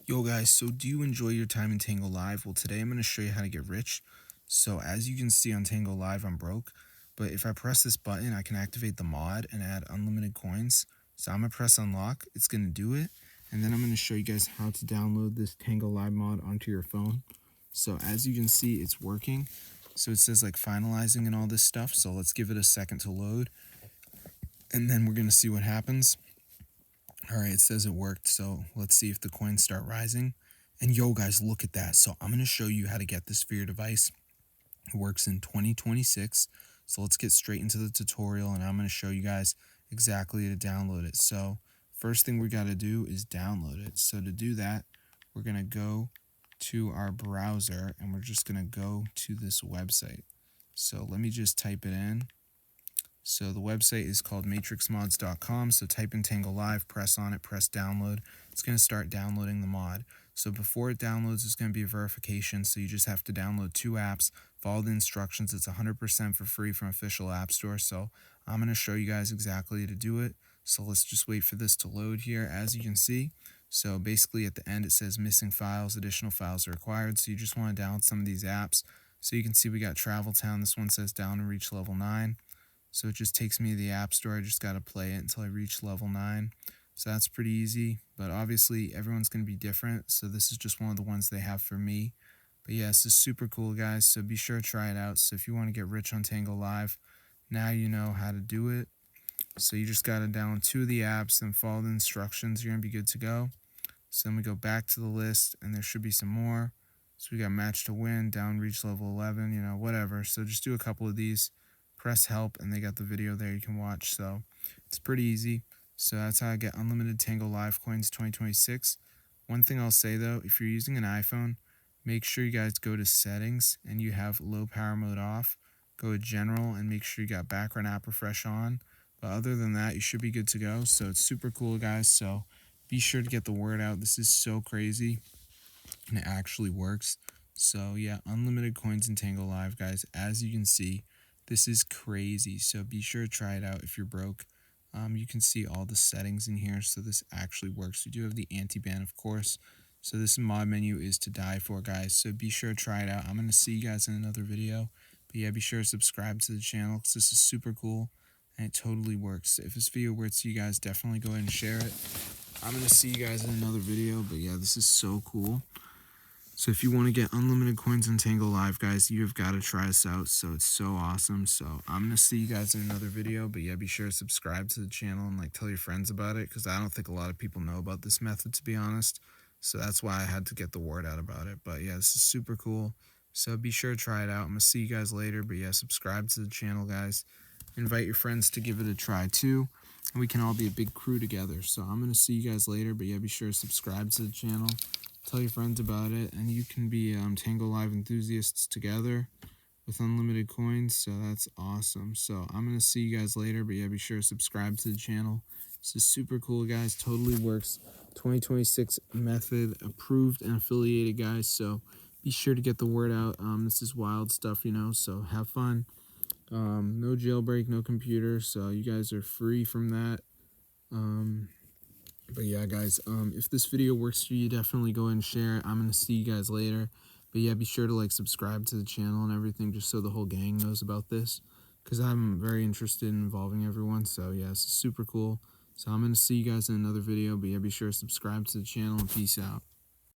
Yo guys, so do you enjoy your time in Tango Live? Well, today I'm going to show you how to get rich. So as you can see on Tango Live, I'm broke, but if I press this button, I can activate the mod and add unlimited coins. So I'm going to press unlock, it's going to do it, and then I'm going to show you guys how to download this Tango Live mod onto your phone. So as you can see, it's working. So it says like finalizing and all this stuff, so let's give it a second to load, and then we're going to see what happens. Alright, it says it worked, so let's see if the coins start rising. And yo guys, look at that. So I'm going to show you how to get this for your device. It works in 2026. So let's get straight into the tutorial and I'm going to show you guys exactly how to download it. So first thing we got to do is download it. So to do that, we're going to go to our browser and we're just going to go to this website. So let me just type it in. So the website is called matrixmods.com. So type in Tango Live, press on it, press download. It's going to start downloading the mod. So before it downloads, it's going to be a verification. So you just have to download 2 apps, follow the instructions. It's 100% for free from official app store. So I'm going to show you guys exactly how to do it. So let's just wait for this to load here, as you can see. So basically at the end, it says missing files, additional files are required. So you just want to download some of these apps. So you can see we got Travel Town. This one says down and reach level 9. So it just takes me to the App Store. I just got to play it until I reach level 9. So that's pretty easy, but obviously everyone's going to be different. So this is just one of the ones they have for me. But yeah, this is super cool, guys. So be sure to try it out. So if you want to get rich on Tango Live, now you know how to do it. So you just got to download 2 of the apps and follow the instructions. You're going to be good to go. So then we go back to the list and there should be some more. So we got match to win, down reach level 11, whatever. So just do a couple of these. Press help and they got the video there you can watch. So it's pretty easy. So that's how I get unlimited Tango Live coins 2026. One thing I'll say though, if you're using an iPhone, make sure you guys go to settings and you have low power mode off. Go to general and make sure you got background app refresh on. But other than that, you should be good to go. So it's super cool, guys. So be sure to get the word out. This is so crazy and it actually works. So yeah, unlimited coins in Tango Live, guys. As you can see, this is crazy. So be sure to try it out if you're broke. You can see all the settings in here. So this actually works. We do have the anti-ban, of course. So this mod menu is to die for, guys. So be sure to try it out. I'm going to see you guys in another video. But yeah, be sure to subscribe to the channel because this is super cool and it totally works. If this video works to you guys, definitely go ahead and share it. I'm going to see you guys in another video. But yeah, this is so cool. So if you want to get unlimited coins in Tango Live, guys, you have got to try this out. So it's so awesome. So I'm going to see you guys in another video. But yeah, be sure to subscribe to the channel and tell your friends about it. Because I don't think a lot of people know about this method, to be honest. So that's why I had to get the word out about it. But yeah, this is super cool. So be sure to try it out. I'm going to see you guys later. But yeah, subscribe to the channel, guys. Invite your friends to give it a try too. And we can all be a big crew together. So I'm going to see you guys later. But yeah, be sure to subscribe to the channel. Tell your friends about it, and you can be Tango Live enthusiasts together with unlimited coins, so that's awesome. So I'm going to see you guys later, but yeah, be sure to subscribe to the channel. This is super cool, guys. Totally works. 2026 method approved and affiliated, guys, so be sure to get the word out. This is wild stuff, so have fun. No jailbreak, no computer, so you guys are free from that. But yeah, guys, if this video works for you, definitely go ahead and share it. I'm going to see you guys later. But yeah, be sure to subscribe to the channel and everything just so the whole gang knows about this. Because I'm very interested in involving everyone. So yeah, it's super cool. So I'm going to see you guys in another video. But yeah, be sure to subscribe to the channel and peace out.